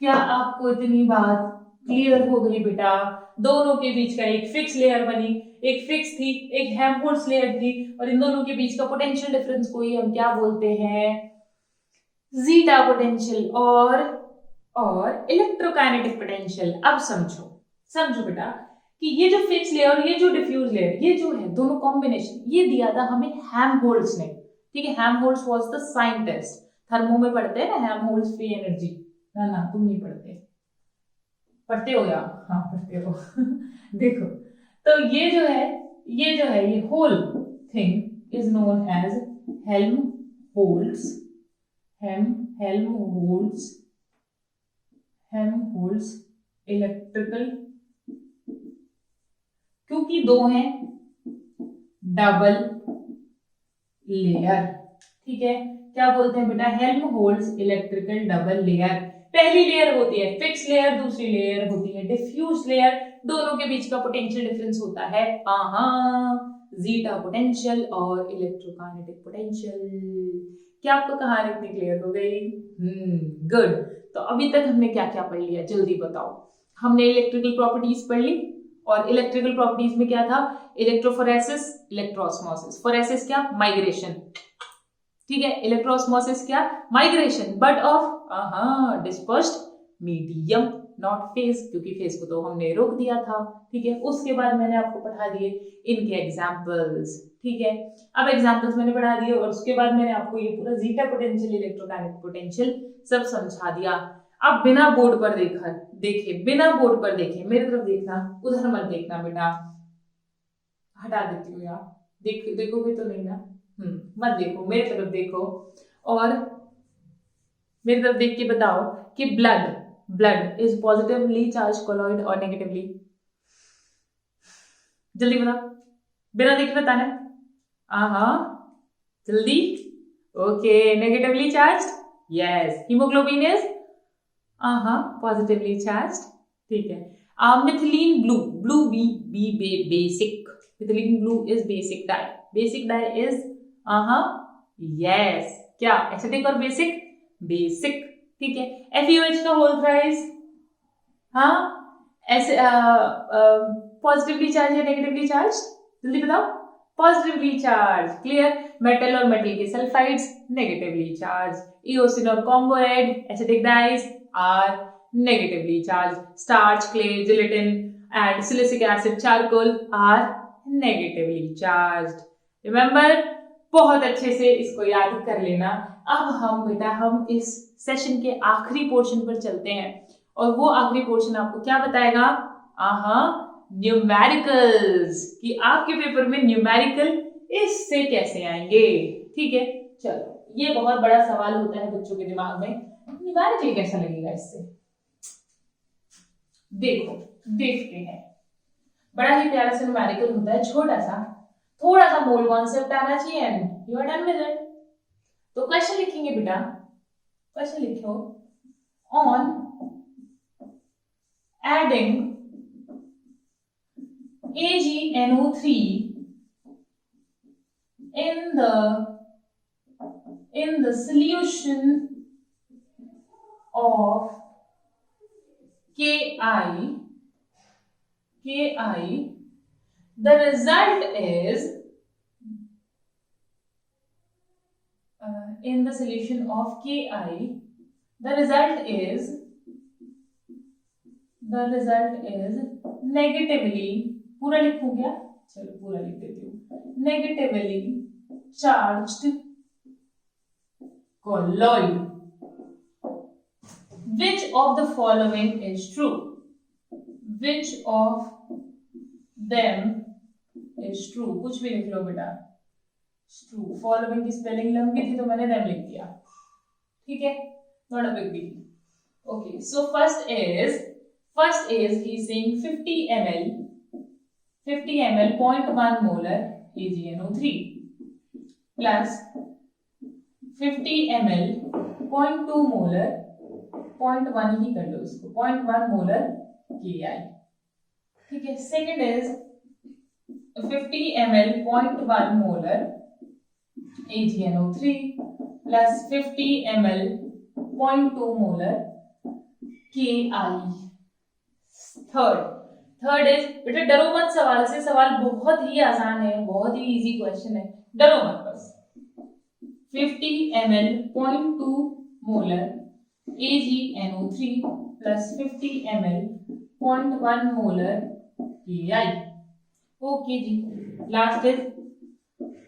क्या आपको इतनी बात क्लियर हो गई बेटा? दोनों के बीच का एक फिक्स लेयर बनी, एक फिक्स थी, एक हेल्महोल्ट्ज लेयर थी, और इन दोनों के बीच का पोटेंशियल डिफरेंस को ही हम क्या बोलते हैं? जीटा पोटेंशियल और इलेक्ट्रोकाइनेटिक पोटेंशियल। अब समझो बेटा कि ये जो फिक्स लेयर और ये जो डिफ्यूज लेयर, ये जो है दोनों कॉम्बिनेशन, ये दिया था हमें हेल्महोल्ट्ज ने, ठीक है, Helmholtz was the scientist. Thermo में पढ़ते हैं ना हेल्महोल्ट्ज फ्री एनर्जी, ना तुम नहीं पढ़ते हो या? हाँ पढ़ते हो देखो, तो ये जो है ये whole thing is known as Helmholtz electrical, क्योंकि दो हैं डबल लेयर, ठीक है, क्या बोलते हैं बेटा? Helmholtz electrical double layer. पहली लेयर होती है फिक्स लेयर, दूसरी लेयर होती है डिफ्यूज लेयर, दोनों के बीच का पोटेंशियल डिफरेंस होता है जीटा पोटेंशियल और इलेक्ट्रोकाइनेटिक पोटेंशियल। क्या आपको कहानी इतनी क्लियर हो गई? गुड। तो अभी तक हमने क्या क्या पढ़ लिया, जल्दी बताओ। हमने इलेक्ट्रिकल प्रॉपर्टीज पढ़ ली, और इलेक्ट्रिकल प्रॉपर्टीज में क्या था? इलेक्ट्रोफोरेसिस, इलेक्ट्रोऑस्मोसिस। फोरेसिस क्या? माइग्रेशन, ठीक है, इलेक्ट्रोऑस्मोसिस क्या? Migration, but of dispersed medium, not phase, क्योंकि फेज को तो हमने रोक दिया था, ठीक है। उसके बाद मैंने आपको पढ़ा दिए इनके एग्जांपल्स, ठीक है। अब एग्जांपल्स मैंने पढ़ा दिए और उसके बाद मैंने आपको ये पूरा जीटा पोटेंशियल, इलेक्ट्रोकाइनेटिक पोटेंशियल सब समझा दिया। अब बिना बोर्ड पर बिना बोर्ड पर देखे, मेरी तरफ देखना, उधर मत देखना बेटा, हटा देती हूँ यार, देखोगे तो नहीं ना, मत देखो, मेरी तरफ देखो और मेरी तरफ देख के बताओ कि blood is positively charge colloid और नेगेटिवली, जल्दी बताओ, बिना देखे बताना। जल्दी। Okay, negatively charge, yes. Haemoglobin is positively charge, ठीक है। Methylene blue basic, methylene blue is basic dye is yes, क्या? एसिडिक और बेसिक, ठीक है। FeOH का होल थ्राइस, ऐसे पॉजिटिवली चार्ज या नेगेटिवली चार्ज, जल्दी बताओ। Positively charge, clear. मेटल और मेटल के सल्फाइड्स नेगेटिवली चार्ज, ईओसिन और Congo red acidic dies are negatively charge, starch, clay, gelatin and silicic acid, charcoal are negatively charged. Remember, बहुत अच्छे से इसको याद कर लेना। अब हम बेटा हम इस सेशन के आखिरी पोर्शन पर चलते हैं और वो आखिरी पोर्शन आपको क्या बताएगा? न्यूमेरिकल्स, कि आपके पेपर में न्यूमेरिकल इससे कैसे आएंगे। ठीक है, चलो ये बहुत बड़ा सवाल होता है बच्चों के दिमाग में, न्यूमेरिकल कैसा लगेगा इससे। देखो देखते हैं, बड़ा ही प्यारा सा न्यूमेरिकल होता है, छोटा सा, थोड़ा सा मोल कॉन्सेप्ट आना चाहिए and you are done with it. तो क्वेश्चन लिखेंगे बेटा, क्वेश्चन लिखो, on adding AgNO3 in the solution of Ki, the result is in the solution of Ki, the result is negatively, पूरा लिखूं क्या? चलो पूरा लिख देती हूँ, negatively charged colloid. Which of the following is true? Which of them is true? कुछ भी लिख लो बेटा, true. Following की स्पेलिंग लंबी थी तो मैंने them लिख दिया, ठीक है, not a big deal. Okay, so first is he is saying 50 ml 0.1 molar AgNO3 plus 50 ml 0.2 molar 0.1 ही कर लो इसको, 0.1 molar Ki, ठीक है। Second is 50 ml 0.1 molar AgNO3 plus 50 ml 0.2 molar Ki। Third is, बेटा डरो मत सवाल से, सवाल बहुत ही आसान है, बहुत ही इजी क्वेश्चन है, डरो मत बस। 50 ml 0.2 molar AgNO3 plus 50 ml 0.1 molar Ki। Okay जी, लास्ट इज,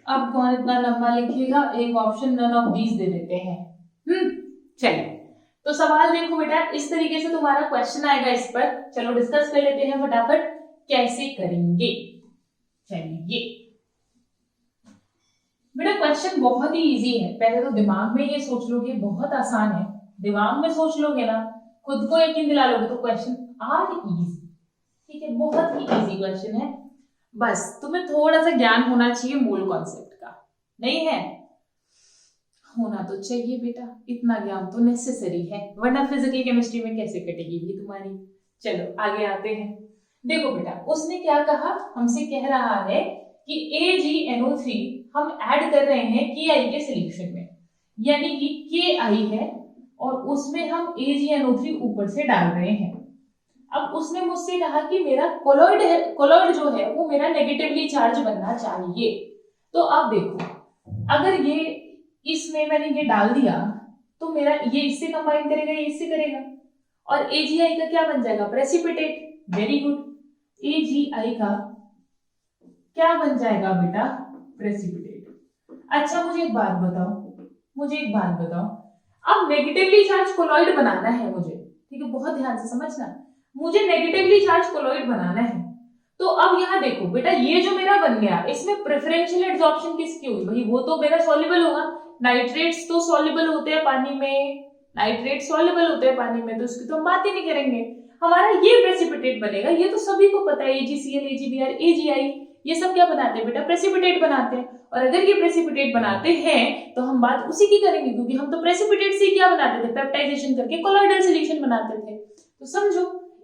अब कौन इतना लंबा लिखेगा, एक ऑप्शन नन ऑफ दीज दे देते हैं। चलिए, तो सवाल देखो बेटा, इस तरीके से तुम्हारा क्वेश्चन आएगा इस पर। चलो डिस्कस कर लेते हैं फटाफट कैसे करेंगे। चलिए बेटा, क्वेश्चन बहुत ही इजी है, पहले तो दिमाग में ये सोच लोगे बहुत आसान है, दिमाग में सोच लोगे ना, खुद को यकीन दिला लोगे तो क्वेश्चन आर इजी, ठीक है, बहुत ही इजी क्वेश्चन है। बस तुम्हें थोड़ा सा ज्ञान होना चाहिए मूल कॉन्सेप्ट का, नहीं है? होना तो चाहिए बेटा, इतना ज्ञान तो नेसेसरी है, वरना फिजिकल केमिस्ट्री में कैसे कटेगी भी तुम्हारी। चलो आगे आते हैं। देखो बेटा, उसने क्या कहा, हमसे कह रहा है कि AgNO3 हम ऐड कर रहे हैं Ki के सॉल्यूशन में, यानी कि Ki है और उसमें हम AgNO3 ऊपर से डाल रहे हैं। अब उसने मुझसे कहा कि मेरा कोलॉइड है, कोलॉइड जो है वो मेरा नेगेटिवली चार्ज बनना चाहिए। तो अब देखो, अगर ये इसमें मैंने ये डाल दिया तो मेरा ये इससे कंबाइन करेगा, ये इससे करेगा, और AgI का क्या बन जाएगा, प्रेसिपिटेट। वेरी गुड, AgI का क्या बन जाएगा बेटा, प्रेसिपिटेट। अच्छा मुझे एक बात बताओ, अब नेगेटिवली चार्ज कोलॉइड बनाना है मुझे, ठीक है, बहुत ध्यान से समझना, मुझे नेगेटिवली चार्ज कोलॉइड बनाना है। तो अब यहाँ देखो बेटा, ये जो मेरा बन गया, इसमें प्रेफरेंशियल एडसॉर्प्शन किसकी हुई भाई, वो तो मेरा सॉल्युबल होगा, नाइट्रेट्स तो सॉल्युबल होते हैं पानी में, तो उसकी तो हम बात ही नहीं करेंगे। हमारा ये प्रेसिपिटेट बनेगा, ये तो सभी को पता है, AgCl, AgBr, AgI, ये सब क्या बनाते हैं बेटा, प्रेसिपिटेट बनाते हैं। और अगर ये प्रेसिपिटेट बनाते हैं तो हम बात उसी की करेंगे, क्योंकि हम तो प्रेसिपिटेट से क्या बनाते थे, पेप्टाइजेशन करके कोलॉइडल सॉल्यूशन बनाते थे। तो समझो,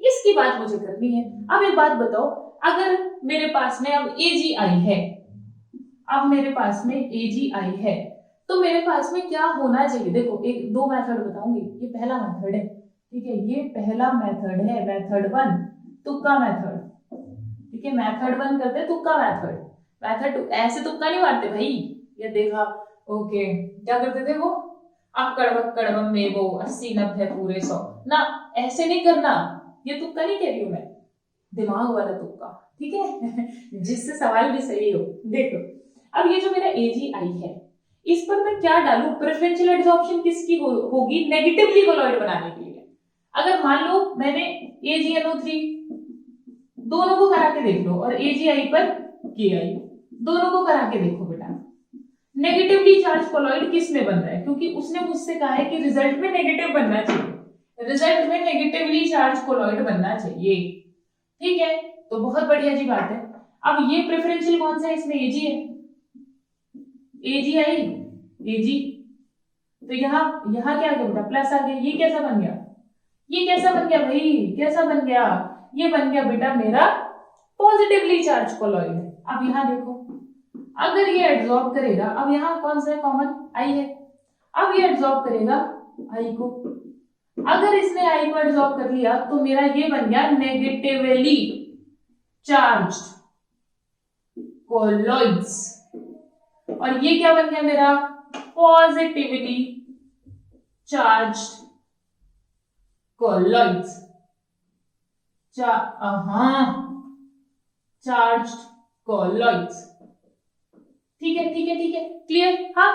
इसकी बात मुझे करनी है। अब एक बात बताओ, अगर मेरे पास में अब AgI है, तो मेरे पास में क्या होना चाहिए। देखो, एक दो मेथड बताऊंगी, ये पहला मेथड है, ठीक है, ये पहला मेथड है, मेथड 1 तुक्का मेथड, ठीक है, मेथड 1 करते हैं तुक्का मेथड, मेथड 2 ऐसे तुक्का नहीं मारते भाई, या देखा, ओके क्या करते थे वो, अब कड़वक कड़वम में वो 80-90 पूरे 100 ना, ऐसे नहीं करना, ये तुक्का नहीं कह रही हूं मैं, दिमाग वाला तुक्का, ठीक है जिससे सवाल भी सही हो। देखो अब ये जो मेरा AgI है, इस पर मैं क्या डालूं, प्रेफरेंशियल एडसॉर्प्शन किसकी होगी, नेगेटिवली कोलॉइड बनाने के लिए। अगर मान लो मैंने AgNO3 दोनों को करा के देख लो और AgI पर KI दोनों को करा के देखो बेटा, नेगेटिवली चार्ज कोलॉइड किस में बन रहा है, क्योंकि उसने मुझसे कहा है कि रिजल्ट में नेगेटिव बनना चाहिए, रिजल्ट में नेगेटिवली चार्ज कोलॉइड बनना चाहिए, ठीक है। तो बहुत बढ़िया जी बात है। अब ये प्रेफरेंशियल कौन सा है, इसमें Ag है, AgI Ag, तो यहाँ क्या गया बेटा, प्लस आ गया, ये कैसा बन गया, ये कैसा बन गया भाई, कैसा बन गया, ये बन गया बेटा मेरा पॉजिटिवली चार्ज कोलॉइड। अब यहाँ देखो, अगर ये एब्जॉर्ब करेगा, अब यहाँ कौन सा है कॉमन, I है, अब ये एब्जॉर्ब करेगा I को, अगर इसने I को एब्जॉर्ब कर लिया तो मेरा ये बन गया नेगेटिवली चार्ज्ड कोलॉइड्स, और ये क्या बन गया मेरा positively charged colloids, charged colloids, ठीक है ठीक है ठीक है, क्लियर, हाँ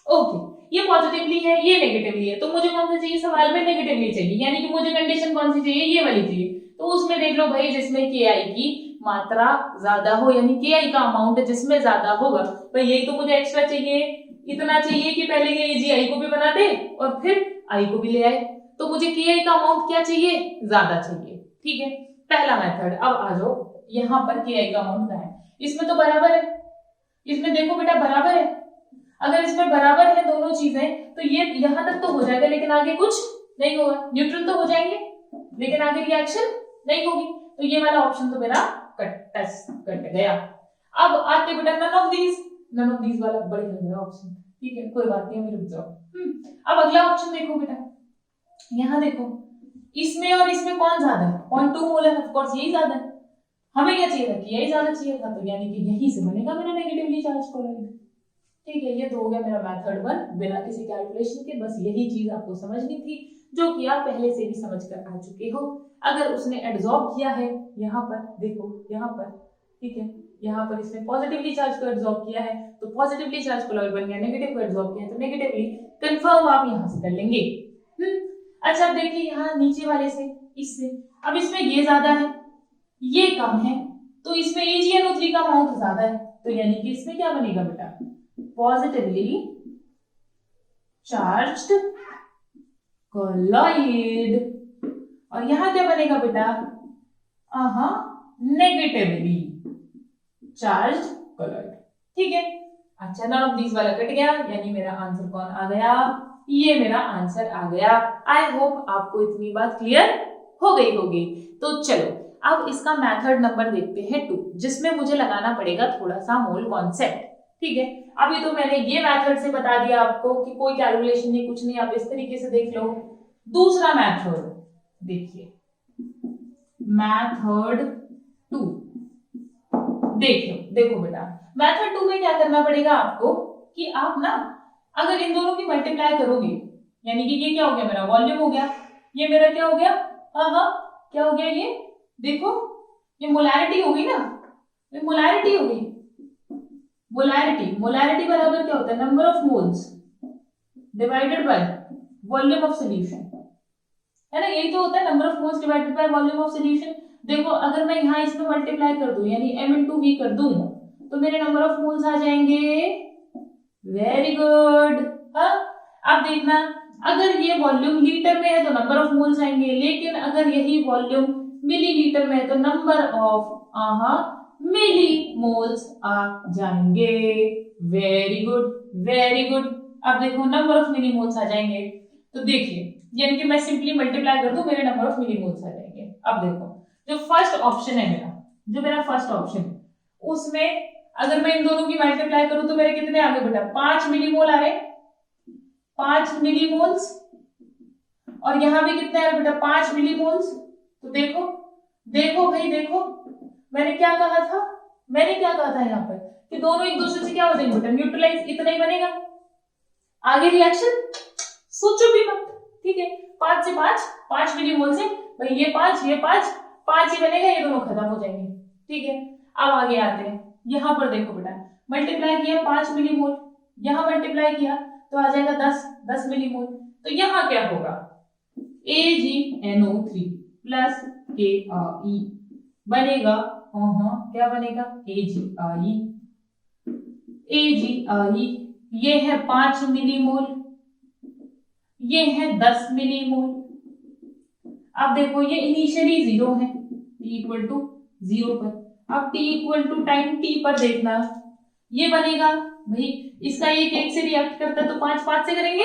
ओके। ये पॉजिटिवली है, ये नेगेटिवली है, तो मुझे कौन सा चाहिए, सवाल में नेगेटिवली चाहिए, यानी कि मुझे कंडीशन कौन सी चाहिए, ये वाली चाहिए। तो उसमें देख लो भाई, जिसमें KI की मात्रा ज्यादा हो, यानी KI का अमाउंट जिसमें ज्यादा होगा, भाई यही तो मुझे एक्स्ट्रा चाहिए, इतना चाहिए कि पहले ये AgI को भी बना दे और फिर I को भी ले आए, तो मुझे KI का अमाउंट क्या चाहिए, ज्यादा चाहिए, ठीक है। पहला मेथड। अब आ जाओ यहाँ पर KI का अमाउंट क्या है, इसमें तो बराबर है, इसमें देखो बेटा बराबर है, अगर इसमें बराबर है दोनों चीजें तो ये यहां तक तो हो जाएगा, लेकिन आगे कुछ नहीं होगा, न्यूट्रल तो हो जाएंगे लेकिन आगे रिएक्शन नहीं होगी, तो ये वाला ऑप्शन तो मेरा कट गया। अब आते बेटा नन ऑफ दीज वाला बड़े लग रहा ऑप्शन, ठीक है कोई बात नहीं, मेरे रुक जाओ। अब अगला ऑप्शन देखो बेटा, यहाँ देखो इसमें और इसमें कौन ज्यादा है, 0.2 मोल है, ऑफ कोर्स यही ज्यादा है, हमें क्या चाहिए था कि यही ज्यादा चाहिए था, तो यानी कि यहीं से बनेगा मेरा नेगेटिवली चार्ज कोलॉइड, ठीक है। ये तो हो गया मेरा मेथड 1 बिना किसी कैलकुलेशन के, बस यही चीज आपको समझनी थी जो कि आप पहले से भी समझ कर आ चुके हो। अगर उसने एब्जॉर्ब किया है, यहाँ पर देखो, यहाँ पर ठीक है, यहाँ पर इसने पॉजिटिवली चार्ज को एब्जॉर्ब किया है तो पॉजिटिवली चार्ज कोलॉइड बन गया, नेगेटिव को एब्जॉर्ब किया है तो नेगेटिवली, कंफर्म आप यहाँ से कर लेंगे। अच्छा अब देखिए यहाँ नीचे वाले से इससे, अब इसमें ये ज्यादा है ये कम है, तो इसमें AgNO3 का अमाउंट ज्यादा है, तो यानी कि इसमें क्या बनेगा बेटा, पॉजिटिवली चार्ज्ड कोलॉइड, और यहां क्या बनेगा बेटा, नेगेटिवली चार्ज्ड कोलॉइड, ठीक है। अच्छा नन ऑफ दीज वाला कट गया, यानी मेरा आंसर कौन आ गया, ये मेरा आंसर आ गया। आई होप आपको इतनी बात क्लियर हो गई होगी। तो चलो अब इसका मेथड नंबर देखते हैं 2, जिसमें मुझे लगाना पड़ेगा थोड़ा सा मोल कॉन्सेप्ट, ठीक है। अभी तो मैंने ये मेथड से बता दिया आपको कि कोई कैलकुलेशन नहीं, कुछ नहीं, आप इस तरीके से देख लो। दूसरा मेथड देखिए, मेथड 2 देखो बेटा, मेथड 2 में क्या करना पड़ेगा आपको कि आप ना अगर इन दोनों की मल्टीप्लाई करोगे, यानी कि ये क्या हो गया मेरा वॉल्यूम हो गया, ये मेरा क्या हो गया, क्या हो गया, ये देखो ये मोलैरिटी हो गई ना, ये मोलैरिटी हो गई, मोलैरिटी बराबर क्या होता है, number of moles divided by volume of solution, है ना, यही तो होता है, number of moles divided by volume of solution. देखो अगर मैं यहाँ इसमें मल्टीप्लाई कर दूं, यानी m into v कर दूं, तो मेरे नंबर ऑफ मोल्स आ जाएंगे, वेरी गुड। अब देखना, अगर ये वॉल्यूम लीटर में है तो नंबर ऑफ मोल्स आएंगे, लेकिन अगर यही वॉल्यूम मिलीलीटर में है तो नंबर ऑफ मिली मोल्स आ जाएंगे, वेरी गुड। अब देखो नंबर ऑफ मिली मोल्स आ जाएंगे, तो देखिए यानी कि मैं सिंपली मल्टीप्लाई कर दूं, मेरे नंबर ऑफ मिली मोल्स आ जाएंगे। अब देखो जो फर्स्ट ऑप्शन है मेरा फर्स्ट ऑप्शन, उसमें अगर मैं इन दोनों की मल्टीप्लाई करूं तो मेरे कितने आ गए बेटा, 5 मिलीमोल आ रहे, 5 मिलीमोल्स, और यहां भी कितने आ रहे बेटा, 5 मिलीमोल्स। तो देखो भाई देखो, मैंने क्या कहा था मैंने क्या कहा था यहाँ पर कि दोनों एक दूसरे से क्या हो जाएंगे बेटा, न्यूट्रलाइज, इतना ही बनेगा। आगे रिएक्शन सोचो भी मत, ठीक है। 5 से 5, 5 मिलीमोल से भाई ये 5 5 ही बनेगा, ये दोनों खत्म हो जाएंगे, ठीक है। अब आगे आते हैं, यहाँ पर देखो बेटा, मल्टीप्लाई किया 5 मिलीमोल, यहाँ मल्टीप्लाई किया तो आ जाएगा 10 मिलीमोल। तो यहाँ क्या होगा, AgNO3 प्लस KRe बनेगा, क्या बनेगा, AgRe, ये है 5 मिलीमोल, ये है 10 मिलीमोल। अब देखो ये इनिशियली 0 है, t इक्वल टू 0 पर। अब t equal to time t पर देखना, ये बनेगा भाई, इसका एक से रिएक्ट करता है तो 5 से करेंगे,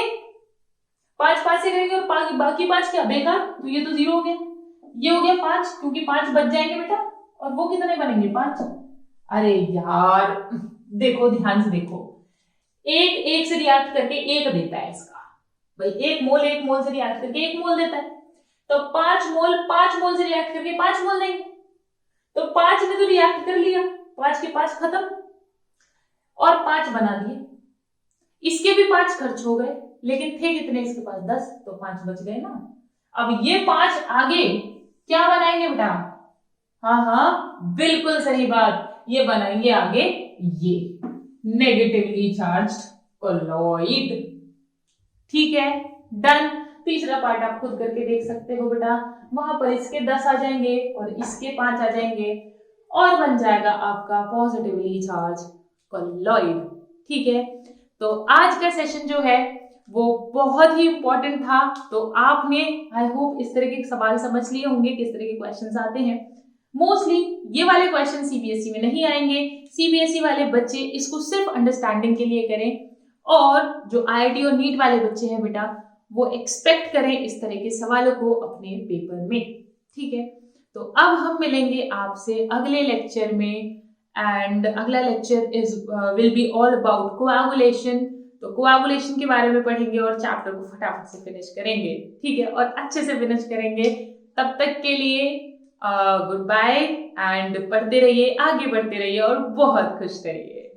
5 से करेंगे, और बाकी 5 क्या बेकार, तो ये तो 0 हो गया, ये हो गया 5, क्योंकि 5 बच जाएंगे बेटा, और वो कितने बनेंगे 5। अरे यार देखो ध्यान से देखो, एक से रिएक्ट करके एक देता है इसका, भाई एक मोल से रिएक्ट करके 1 मोल देता है, तो 5 मोल से रिएक्ट करके 5 मोल देंगे, तो 5 ने तो रिएक्ट कर लिया, 5 के 5 खत्म, और 5 बना दिए, इसके भी 5 खर्च हो गए, लेकिन थे कितने इसके पास 10, तो 5 बच गए ना। अब ये 5 आगे क्या बनाएंगे बेटा, हाँ बिल्कुल सही बात, ये बनाएंगे आगे ये नेगेटिवली चार्ज्ड कोलॉइड, ठीक है, डन। तीसरा पार्ट आप खुद करके देख सकते हो बेटा, वहां पर इसके 10 आ जाएंगे और इसके 5 आ जाएंगे, और बन जाएगा आपका पॉजिटिवली चार्ज कोलॉइड, ठीक है। तो आज का सेशन जो है वो बहुत ही इंपॉर्टेंट था, तो आपने आई होप इस तरह के सवाल समझ लिए होंगे, किस तरह के क्वेश्चंस आते हैं। मोस्टली ये वाले क्वेश्चन सीबीएसई में नहीं आएंगे, सीबीएसई वाले बच्चे इसको सिर्फ अंडरस्टैंडिंग के लिए करें, और जो आईआईटी और नीट वाले बच्चे हैं बेटा वो एक्सपेक्ट करें इस तरह के सवालों को अपने पेपर में, ठीक है। तो अब हम मिलेंगे आपसे अगले लेक्चर में, एंड अगला lecture will be all about coagulation. तो कोआगुलेशन के बारे में पढ़ेंगे और चैप्टर को फटाफट से फिनिश करेंगे, ठीक है, और अच्छे से फिनिश करेंगे। तब तक के लिए गुड बाय, एंड पढ़ते रहिए, आगे बढ़ते रहिए और बहुत खुश रहिए।